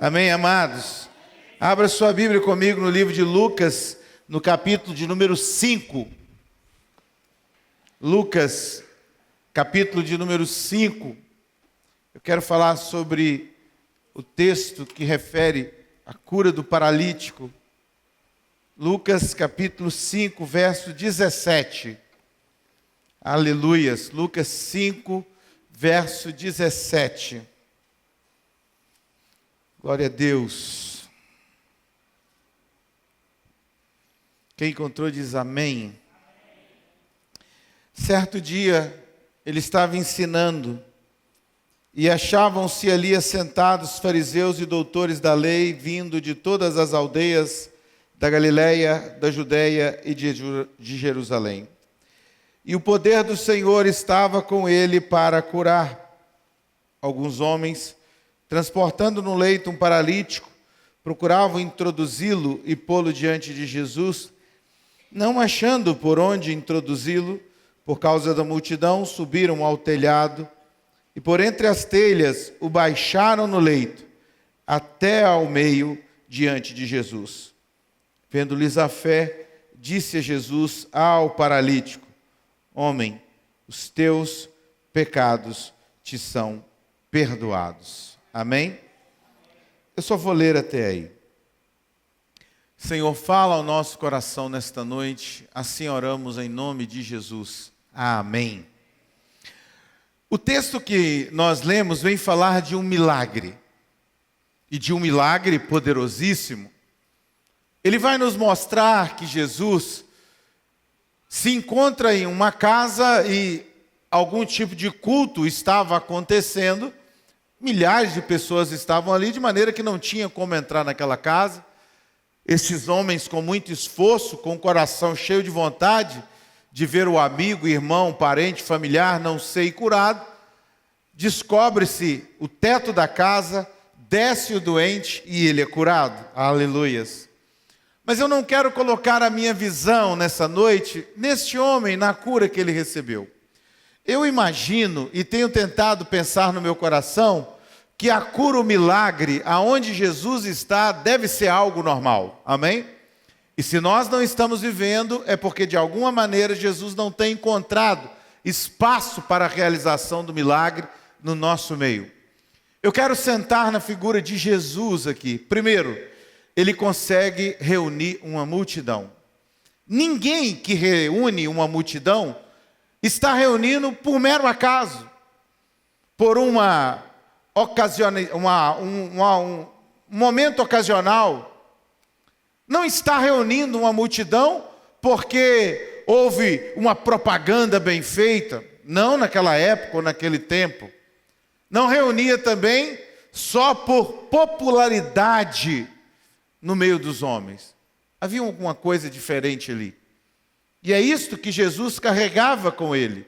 Amém, amados? Abra sua Bíblia comigo no livro de Lucas, no capítulo de número 5. Lucas, capítulo de número 5. Eu quero falar sobre o texto que refere à cura do paralítico. Lucas, capítulo 5, verso 17. Aleluias. Lucas 5, verso 17. Glória a Deus. Quem encontrou diz amém. Certo dia, ele estava ensinando, e achavam-se ali assentados fariseus e doutores da lei, vindo de todas as aldeias da Galileia, da Judeia e de Jerusalém. E o poder do Senhor estava com ele para curar. Alguns homens, transportando no leito um paralítico, procuravam introduzi-lo e pô-lo diante de Jesus. Não achando por onde introduzi-lo, por causa da multidão, subiram ao telhado e por entre as telhas o baixaram no leito, até ao meio, diante de Jesus. Vendo-lhes a fé, disse a Jesus ao paralítico: Homem, os teus pecados te são perdoados. Amém? Eu só vou ler até aí. Senhor, fala ao nosso coração nesta noite, assim oramos em nome de Jesus. Amém. O texto que nós lemos vem falar de um milagre, e de um milagre poderosíssimo. Ele vai nos mostrar que Jesus se encontra em uma casa e algum tipo de culto estava acontecendo. Milhares de pessoas estavam ali, de maneira que não tinha como entrar naquela casa. Esses homens, com muito esforço, com o coração cheio de vontade de ver o amigo, irmão, parente, familiar, não sei, curado, descobre-se o teto da casa, desce o doente e ele é curado. Aleluias. Mas eu não quero colocar a minha visão nessa noite neste homem, na cura que ele recebeu. Eu imagino e tenho tentado pensar no meu coração que a cura, o milagre, aonde Jesus está, deve ser algo normal. Amém? E se nós não estamos vivendo, é porque de alguma maneira Jesus não tem encontrado espaço para a realização do milagre no nosso meio. Eu quero sentar na figura de Jesus aqui. Primeiro, ele consegue reunir uma multidão. Ninguém que reúne uma multidão está reunindo por mero acaso, por um momento ocasional. Não está reunindo uma multidão porque houve uma propaganda bem feita. Não naquela época ou naquele tempo. Não reunia também só por popularidade no meio dos homens. Havia alguma coisa diferente ali. E é isto que Jesus carregava com ele.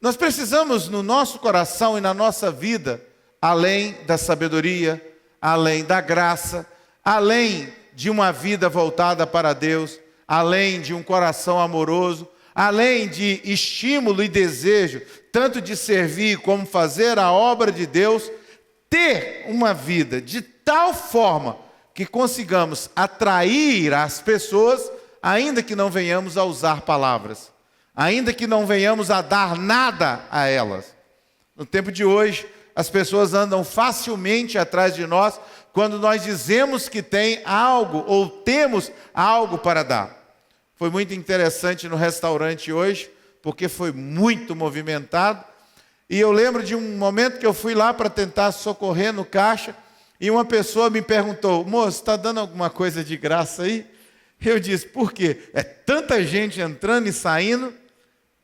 Nós precisamos no nosso coração e na nossa vida, além da sabedoria, além da graça, além de uma vida voltada para Deus, além de um coração amoroso, além de estímulo e desejo, tanto de servir como fazer a obra de Deus, ter uma vida de tal forma que consigamos atrair as pessoas, ainda que não venhamos a usar palavras, ainda que não venhamos a dar nada a elas. No tempo de hoje, as pessoas andam facilmente atrás de nós quando nós dizemos que tem algo ou temos algo para dar. Foi muito interessante no restaurante hoje, porque foi muito movimentado. E eu lembro de um momento que eu fui lá para tentar socorrer no caixa, e uma pessoa me perguntou: moço, está dando alguma coisa de graça aí? Eu disse: por quê? É tanta gente entrando e saindo.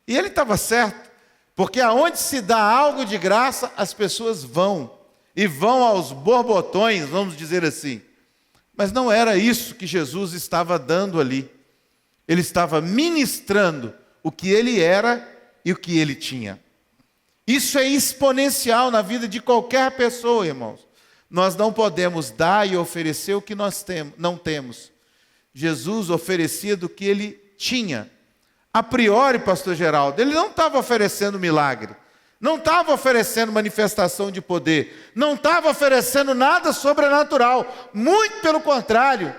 E ele estava certo, porque aonde se dá algo de graça, as pessoas vão. E vão aos borbotões, vamos dizer assim. Mas não era isso que Jesus estava dando ali. Ele estava ministrando o que ele era e o que ele tinha. Isso é exponencial na vida de qualquer pessoa, irmãos. Nós não podemos dar e oferecer o que nós não temos. Jesus oferecia do que ele tinha. A priori, pastor Geraldo, ele não estava oferecendo milagre. não estava oferecendo manifestação de poder, não estava oferecendo nada sobrenatural, muito pelo contrário,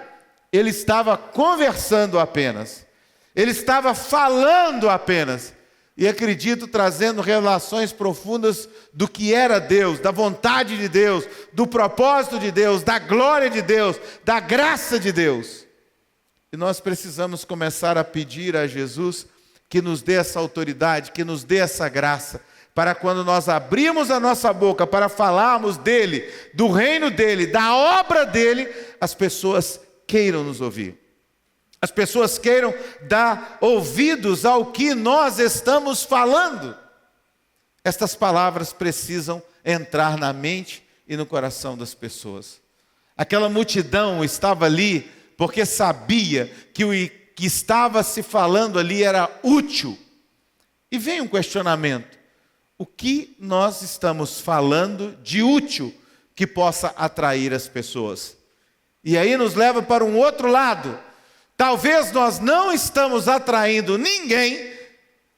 ele estava conversando apenas, ele estava falando apenas, e acredito trazendo relações profundas do que era Deus, da vontade de Deus, do propósito de Deus, da glória de Deus, da graça de Deus. E nós precisamos começar a pedir a Jesus que nos dê essa autoridade, que nos dê essa graça, para quando nós abrimos a nossa boca para falarmos dele, do reino dele, da obra dele, as pessoas queiram nos ouvir. As pessoas queiram dar ouvidos ao que nós estamos falando. Estas palavras precisam entrar na mente e no coração das pessoas. Aquela multidão estava ali porque sabia que o que estava se falando ali era útil. E vem um questionamento: o que nós estamos falando de útil que possa atrair as pessoas? E aí nos leva para um outro lado. Talvez nós não estamos atraindo ninguém,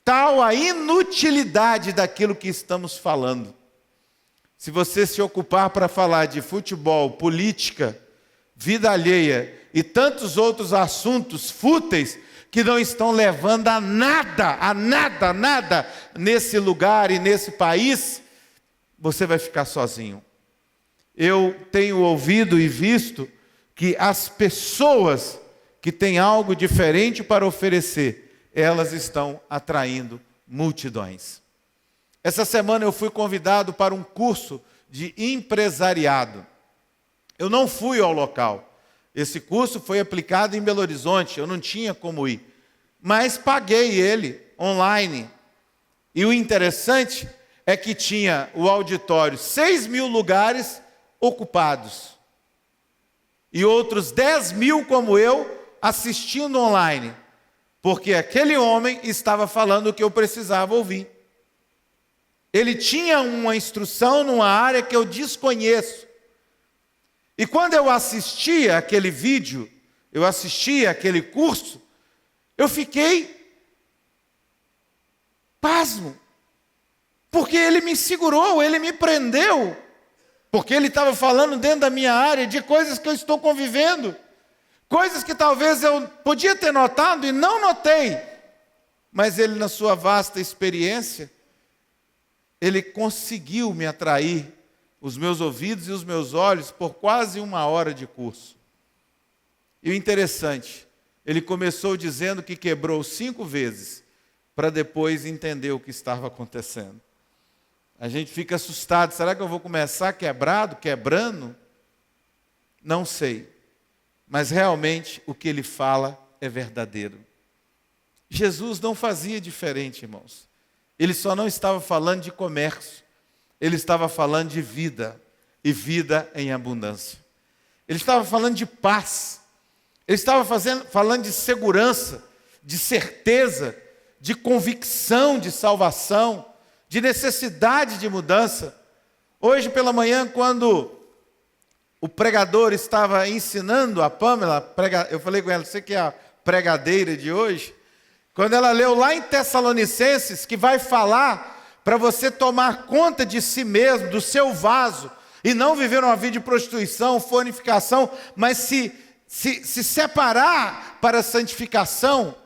tal a inutilidade daquilo que estamos falando. Se você se ocupar para falar de futebol, política, vida alheia e tantos outros assuntos fúteis que não estão levando a nada nesse lugar e nesse país, você vai ficar sozinho. Eu tenho ouvido e visto que as pessoas que têm algo diferente para oferecer, elas estão atraindo multidões. Essa semana eu fui convidado para um curso de empresariado. Eu não fui ao local. Esse curso foi aplicado em Belo Horizonte, eu não tinha como ir. Mas paguei ele online. E o interessante é que tinha o auditório, 6.000 lugares ocupados. E outros 10.000 como eu, assistindo online, porque aquele homem estava falando o que eu precisava ouvir. Ele tinha uma instrução numa área que eu desconheço. E quando eu assistia aquele vídeo, eu assistia aquele curso, eu fiquei pasmo, porque ele me segurou, ele me prendeu, porque ele estava falando dentro da minha área de coisas que eu estou convivendo. Coisas que talvez eu podia ter notado e não notei. Mas ele, na sua vasta experiência, ele conseguiu me atrair os meus ouvidos e os meus olhos por quase 1 hora de curso. E o interessante, ele começou dizendo que quebrou 5 vezes, para depois entender o que estava acontecendo. A gente fica assustado, será que eu vou começar quebrando? Não sei. Mas realmente o que ele fala é verdadeiro. Jesus não fazia diferente, irmãos. Ele só não estava falando de comércio. Ele estava falando de vida, e vida em abundância. Ele estava falando de paz. Ele estava falando de segurança, de certeza, de convicção de salvação, de necessidade de mudança. Hoje pela manhã, quando o pregador estava ensinando a Pamela, eu falei com ela, você que é a pregadeira de hoje, quando ela leu lá em Tessalonicenses, que vai falar para você tomar conta de si mesmo, do seu vaso, e não viver uma vida de prostituição, fornicação, mas se separar para a santificação.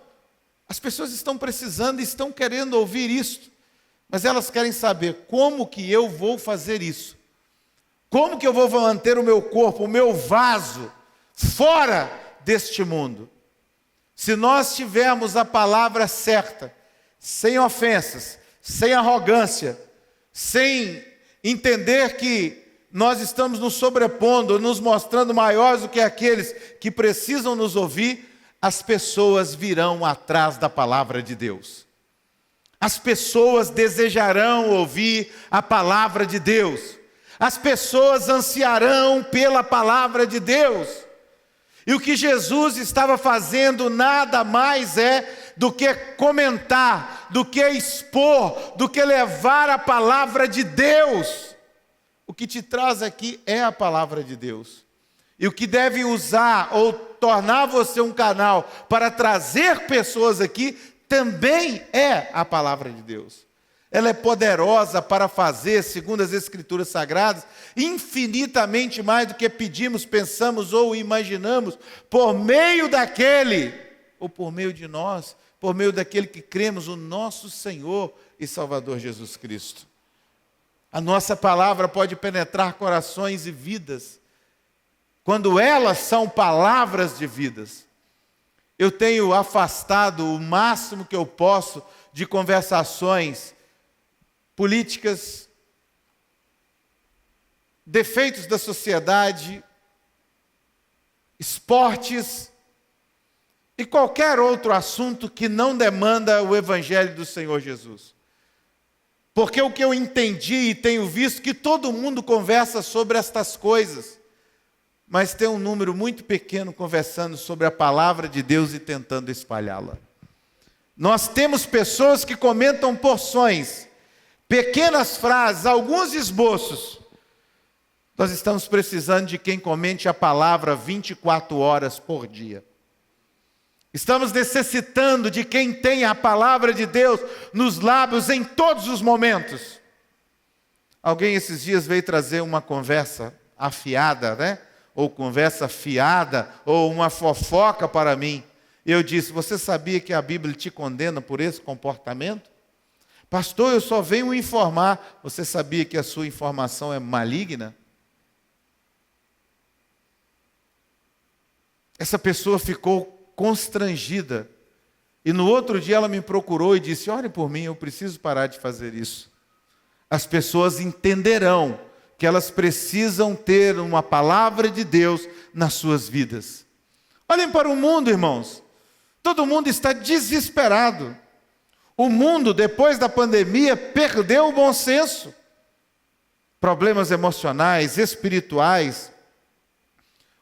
As pessoas estão precisando e estão querendo ouvir isso, mas elas querem saber como que eu vou fazer isso. Como que eu vou manter o meu corpo, o meu vaso, fora deste mundo? Se nós tivermos a palavra certa, sem ofensas, sem arrogância, sem entender que nós estamos nos sobrepondo, nos mostrando maiores do que aqueles que precisam nos ouvir, as pessoas virão atrás da palavra de Deus. As pessoas desejarão ouvir a palavra de Deus. As pessoas ansiarão pela palavra de Deus. E o que Jesus estava fazendo nada mais é do que comentar, do que expor, do que levar a palavra de Deus. O que te traz aqui é a palavra de Deus. E o que deve usar ou tornar você um canal para trazer pessoas aqui também é a palavra de Deus. ela é poderosa para fazer, segundo as Escrituras Sagradas, infinitamente mais do que pedimos, pensamos ou imaginamos, por meio daquele, ou por meio de nós, por meio daquele que cremos, o nosso Senhor e Salvador Jesus Cristo. A nossa palavra pode penetrar corações e vidas, quando elas são palavras de vidas. Eu tenho afastado o máximo que eu posso de conversações políticas, defeitos da sociedade, esportes e qualquer outro assunto que não demanda o Evangelho do Senhor Jesus. Porque o que eu entendi e tenho visto que todo mundo conversa sobre estas coisas, mas tem um número muito pequeno conversando sobre a palavra de Deus e tentando espalhá-la. Nós temos pessoas que comentam porções, pequenas frases, alguns esboços. Nós estamos precisando de quem comente a palavra 24 horas por dia. Estamos necessitando de quem tenha a palavra de Deus nos lábios em todos os momentos. Alguém esses dias veio trazer uma conversa afiada, né? Ou conversa fiada, ou uma fofoca para mim. E eu disse: você sabia que a Bíblia te condena por esse comportamento? Pastor, eu só venho informar. Você sabia que a sua informação é maligna? Essa pessoa ficou constrangida. E no outro dia ela me procurou e disse: ore por mim, eu preciso parar de fazer isso. As pessoas entenderão que elas precisam ter uma palavra de Deus nas suas vidas. Olhem para o mundo, irmãos. Todo mundo está desesperado. O mundo, depois da pandemia, perdeu o bom senso. Problemas emocionais, espirituais,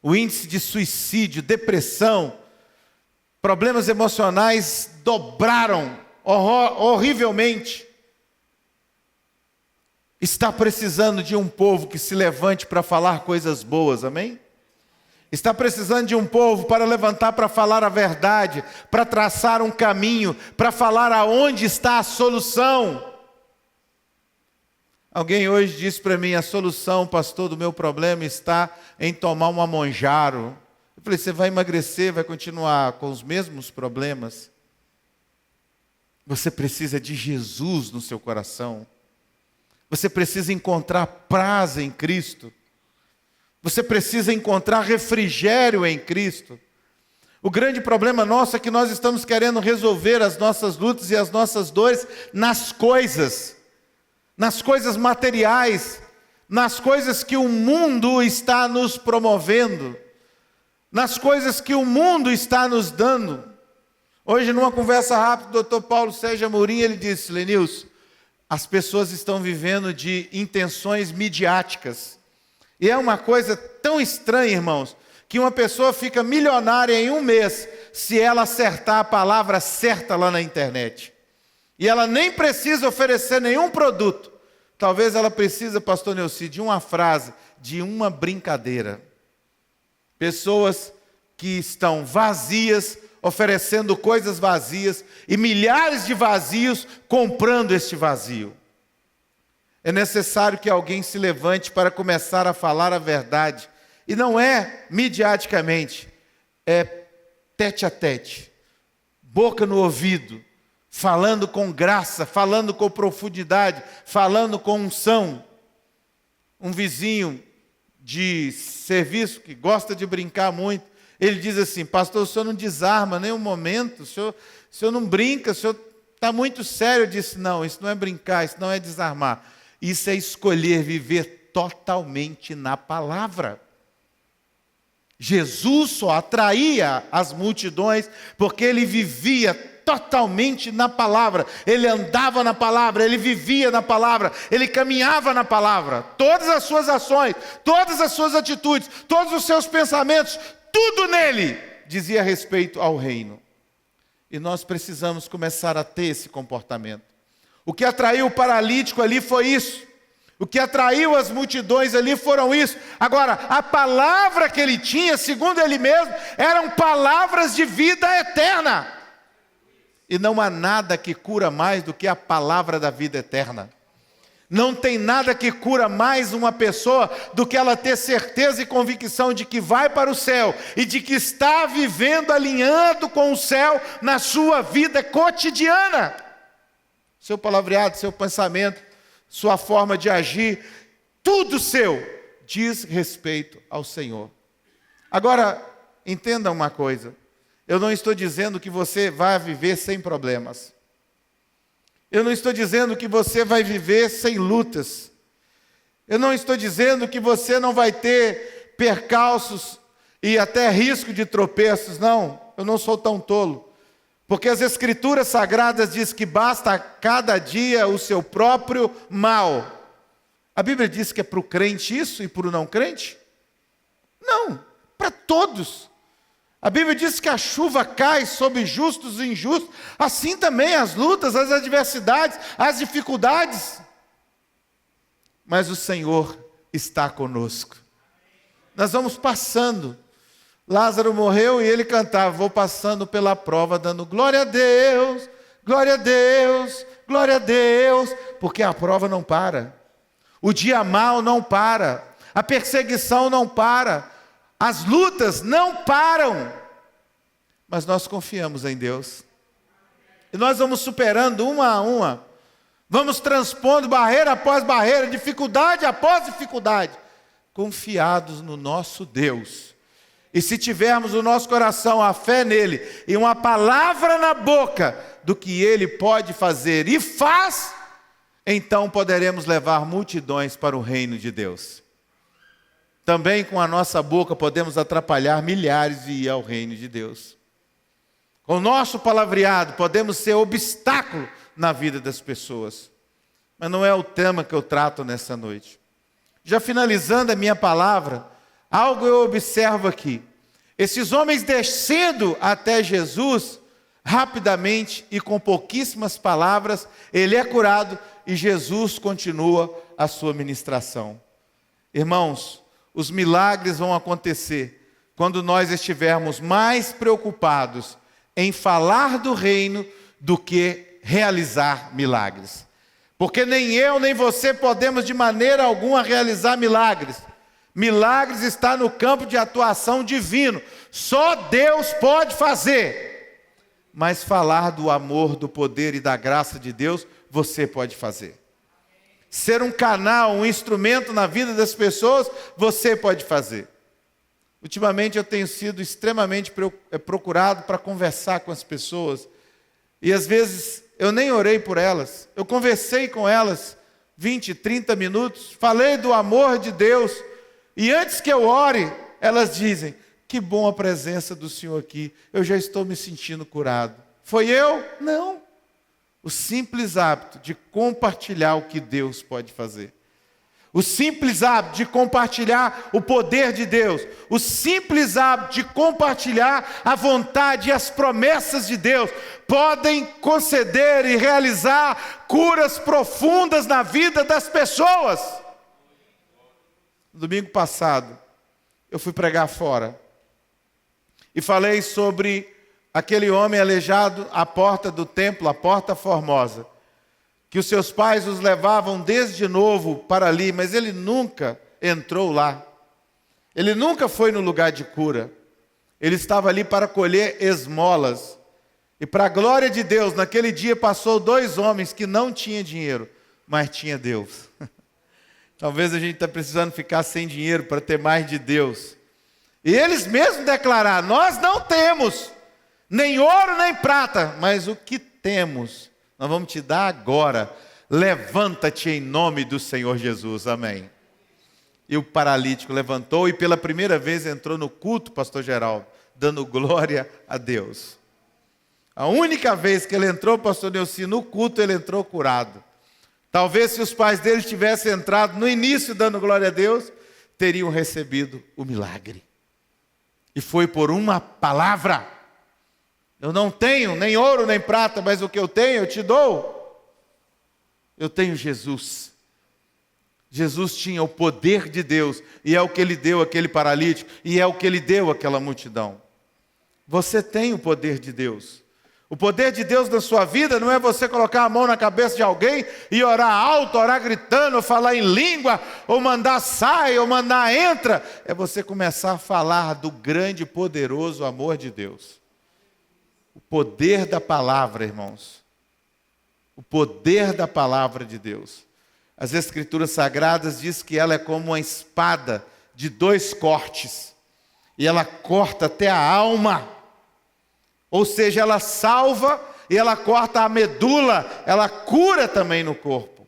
o índice de suicídio, depressão, problemas emocionais dobraram horrivelmente. Está precisando de um povo que se levante para falar coisas boas, amém? Está precisando de um povo para levantar para falar a verdade, para traçar um caminho, para falar aonde está a solução. Alguém hoje disse para mim: a solução, pastor, do meu problema está em tomar um Monjaro. Eu falei: você vai emagrecer, vai continuar com os mesmos problemas? Você precisa de Jesus no seu coração. Você precisa encontrar paz em Cristo. Você precisa encontrar refrigério em Cristo. O grande problema nosso é que nós estamos querendo resolver as nossas lutas e as nossas dores nas coisas materiais, nas coisas que o mundo está nos promovendo, nas coisas que o mundo está nos dando. Hoje, numa conversa rápida, o Dr. Paulo Sérgio Amorim, ele disse: Lenilson, as pessoas estão vivendo de intenções midiáticas. E é uma coisa tão estranha, irmãos, que uma pessoa fica milionária em um mês se ela acertar a palavra certa lá na internet. E ela nem precisa oferecer nenhum produto. Talvez ela precise, pastor Neuci, de uma frase, de uma brincadeira. Pessoas que estão vazias, oferecendo coisas vazias, e milhares de vazios comprando este vazio. É necessário que alguém se levante para começar a falar a verdade. E não é midiaticamente, é tete a tete, boca no ouvido, falando com graça, falando com profundidade, falando com unção. Um vizinho de serviço que gosta de brincar muito, ele diz assim: pastor, o senhor não desarma nem um momento, o senhor não brinca, o senhor está muito sério. Eu disse: não, isso não é brincar, isso não é desarmar. Isso é escolher viver totalmente na palavra. Jesus só atraía as multidões porque ele vivia totalmente na palavra. Ele andava na palavra, ele vivia na palavra, ele caminhava na palavra. Todas as suas ações, todas as suas atitudes, todos os seus pensamentos, tudo nele dizia respeito ao reino. E nós precisamos começar a ter esse comportamento. O que atraiu o paralítico ali foi isso. O que atraiu as multidões ali foram isso. Agora, a palavra que ele tinha, segundo ele mesmo, eram palavras de vida eterna. e não há nada que cura mais do que a palavra da vida eterna. Não tem nada que cura mais uma pessoa do que ela ter certeza e convicção de que vai para o céu e de que está vivendo alinhando com o céu na sua vida cotidiana. Seu palavreado, seu pensamento, sua forma de agir, tudo seu diz respeito ao Senhor. Agora, entenda uma coisa. Eu não estou dizendo que você vai viver sem problemas. Eu não estou dizendo que você vai viver sem lutas. Eu não estou dizendo que você não vai ter percalços e até risco de tropeços. Não, eu não sou tão tolo. Porque as Escrituras Sagradas dizem que basta a cada dia o seu próprio mal. A Bíblia diz que é para o crente isso e para o não crente? Não, para todos. A Bíblia diz que a chuva cai sobre justos e injustos, assim também as lutas, as adversidades, as dificuldades. Mas o Senhor está conosco. Nós vamos passando. Lázaro morreu e ele cantava, vou passando pela prova, dando glória a Deus, glória a Deus, glória a Deus, porque a prova não para. O dia mau não para, a perseguição não para, as lutas não param, mas nós confiamos em Deus. E nós vamos superando uma a uma, vamos transpondo barreira após barreira, dificuldade após dificuldade, confiados no nosso Deus. E se tivermos no nosso coração a fé nele e uma palavra na boca do que ele pode fazer e faz, então poderemos levar multidões para o reino de Deus. Também com a nossa boca podemos atrapalhar milhares de ir ao reino de Deus. Com o nosso palavreado podemos ser obstáculo na vida das pessoas. Mas não é o tema que eu trato nessa noite. Já finalizando a minha palavra, algo eu observo aqui. Esses homens descendo até Jesus, rapidamente e com pouquíssimas palavras, ele é curado e Jesus continua a sua ministração. Irmãos, os milagres vão acontecer quando nós estivermos mais preocupados em falar do reino do que realizar milagres. Porque nem eu nem você podemos de maneira alguma realizar milagres. Milagres está no campo de atuação divino. Só Deus pode fazer. Mas falar do amor, do poder e da graça de Deus, você pode fazer. Ser um canal, um instrumento na vida das pessoas, você pode fazer. Ultimamente eu tenho sido extremamente procurado para conversar com as pessoas. E às vezes eu nem orei por elas. Eu conversei com elas 20, 30 minutos. Falei do amor de Deus. E antes que eu ore, elas dizem, que bom a presença do Senhor aqui. Eu já estou me sentindo curado. Foi eu? Não. O simples hábito de compartilhar o que Deus pode fazer. O simples hábito de compartilhar o poder de Deus. O simples hábito de compartilhar a vontade e as promessas de Deus podem conceder e realizar curas profundas na vida das pessoas. No domingo passado, eu fui pregar fora e falei sobre aquele homem aleijado à porta do templo, a Porta Formosa, que os seus pais os levavam desde novo para ali, mas ele nunca entrou lá. Ele nunca foi no lugar de cura. Ele estava ali para colher esmolas. E para a glória de Deus, naquele dia passou 2 homens que não tinham dinheiro, mas tinha Deus. Talvez a gente está precisando ficar sem dinheiro para ter mais de Deus. E eles mesmos declararam, nós não temos nem ouro nem prata, mas o que temos, nós vamos te dar agora. Levanta-te em nome do Senhor Jesus, amém. E o paralítico levantou e pela primeira vez entrou no culto, pastor Geraldo, dando glória a Deus. A única vez que ele entrou, pastor Neuci, no culto, ele entrou curado. Talvez se os pais dele tivessem entrado no início dando glória a Deus, teriam recebido o milagre. E foi por uma palavra. Eu não tenho nem ouro nem prata, mas o que eu tenho eu te dou. Eu tenho Jesus. Jesus tinha o poder de Deus, e é o que ele deu àquele paralítico, e é o que ele deu àquela multidão. Você tem o poder de Deus. O poder de Deus na sua vida não é você colocar a mão na cabeça de alguém e orar alto, orar gritando, ou falar em língua, ou mandar sai, ou mandar entra. É você começar a falar do grande e poderoso amor de Deus. O poder da palavra, irmãos. O poder da palavra de Deus. As Escrituras Sagradas dizem que ela é como uma espada de 2 cortes. E ela corta até a alma. Ou seja, ela salva e ela corta a medula, ela cura também no corpo.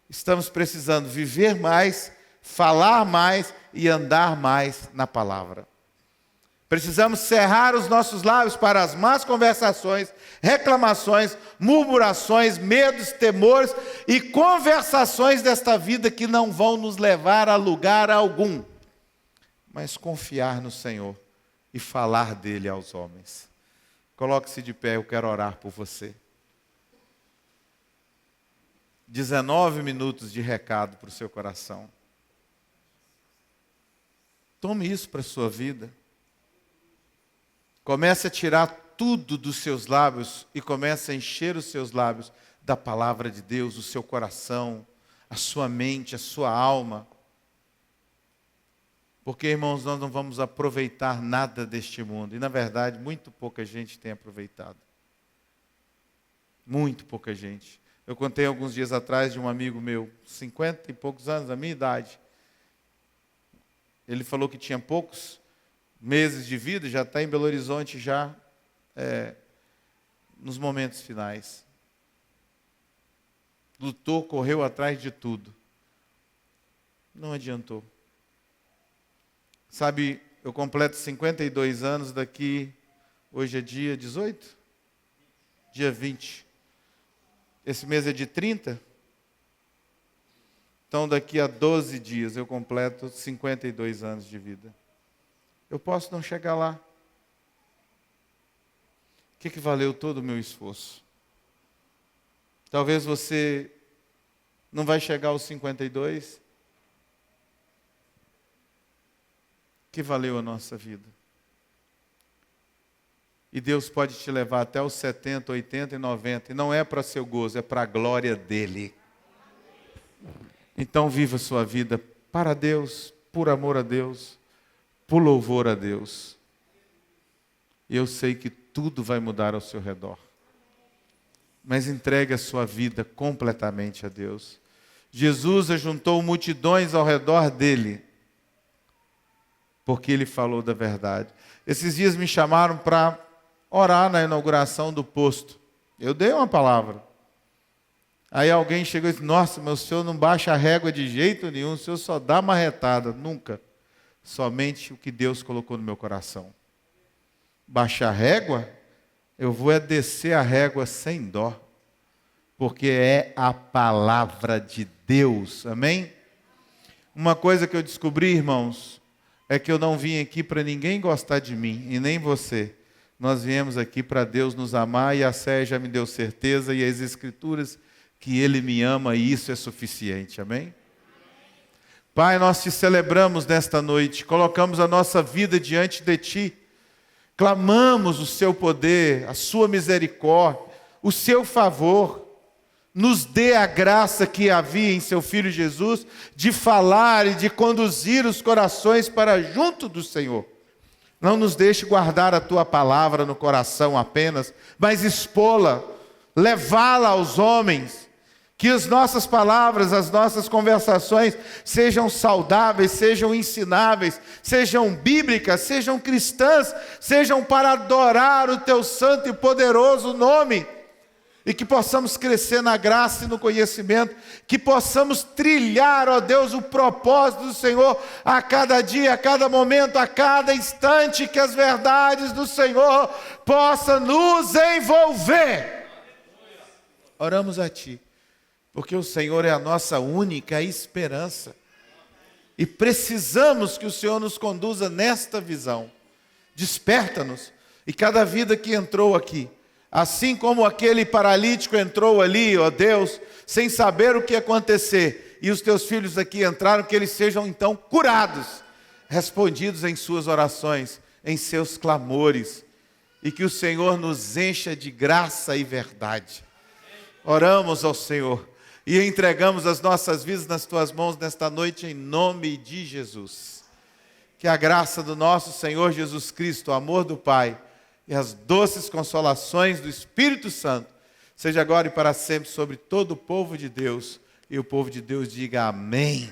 Estamos precisando viver mais, falar mais e andar mais na palavra. Precisamos cerrar os nossos lábios para as más conversações, reclamações, murmurações, medos, temores e conversações desta vida que não vão nos levar a lugar algum. Mas confiar no Senhor e falar dele aos homens. Coloque-se de pé, eu quero orar por você. 19 minutos de recado para o seu coração. Tome isso para a sua vida. Comece a tirar tudo dos seus lábios e comece a encher os seus lábios da palavra de Deus, o seu coração, a sua mente, a sua alma. Porque, irmãos, nós não vamos aproveitar nada deste mundo. E, na verdade, muito pouca gente tem aproveitado. Muito pouca gente. Eu contei alguns dias atrás de um amigo meu, 50 e poucos anos, da minha idade. Ele falou que tinha poucos meses de vida, já está em Belo Horizonte, já nos momentos finais. Lutou, correu atrás de tudo. Não adiantou. Sabe, eu completo 52 anos daqui, hoje é dia 18? Dia 20. Esse mês é de 30? Então daqui a 12 dias eu completo 52 anos de vida. Eu posso não chegar lá. O que valeu todo o meu esforço? Talvez você não vai chegar aos 52. Que valeu a nossa vida. E Deus pode te levar até os 70, 80 e 90. E não é para seu gozo, é para a glória dEle. Então viva a sua vida para Deus, por amor a Deus, por louvor a Deus. E eu sei que tudo vai mudar ao seu redor. Mas entregue a sua vida completamente a Deus. Jesus ajuntou multidões ao redor dele, porque ele falou da verdade. Esses dias me chamaram para orar na inauguração do posto. Eu dei uma palavra. Aí alguém chegou e disse, nossa, mas o senhor não baixa a régua de jeito nenhum, o senhor só dá marretada. Nunca. Somente o que Deus colocou no meu coração. Baixar a régua, eu vou descer a régua sem dó. Porque é a palavra de Deus. Amém? Uma coisa que eu descobri, irmãos, é que eu não vim aqui para ninguém gostar de mim, e nem você. Nós viemos aqui para Deus nos amar, e a Sé já me deu certeza, e as Escrituras, que Ele me ama, e isso é suficiente. Amém? Pai, nós te celebramos nesta noite, colocamos a nossa vida diante de Ti, clamamos o Seu poder, a Sua misericórdia, o Seu favor. Nos dê a graça que havia em seu Filho Jesus, de falar e de conduzir os corações para junto do Senhor. Não nos deixe guardar a Tua palavra no coração apenas, mas expô-la, levá-la aos homens. Que as nossas palavras, as nossas conversações sejam saudáveis, sejam ensináveis, sejam bíblicas, sejam cristãs, sejam para adorar o Teu santo e poderoso nome. E que possamos crescer na graça e no conhecimento, que possamos trilhar, ó Deus, o propósito do Senhor a cada dia, a cada momento, a cada instante, que as verdades do Senhor possam nos envolver. Oramos a Ti, porque o Senhor é a nossa única esperança. E precisamos que o Senhor nos conduza nesta visão. Desperta-nos, e cada vida que entrou aqui, assim como aquele paralítico entrou ali, ó Deus, sem saber o que ia acontecer, e os Teus filhos aqui entraram, que eles sejam então curados, respondidos em suas orações, em seus clamores, e que o Senhor nos encha de graça e verdade. Oramos ao Senhor e entregamos as nossas vidas nas tuas mãos nesta noite em nome de Jesus. Que a graça do nosso Senhor Jesus Cristo, o amor do Pai e as doces consolações do Espírito Santo seja agora e para sempre sobre todo o povo de Deus. E o povo de Deus diga amém.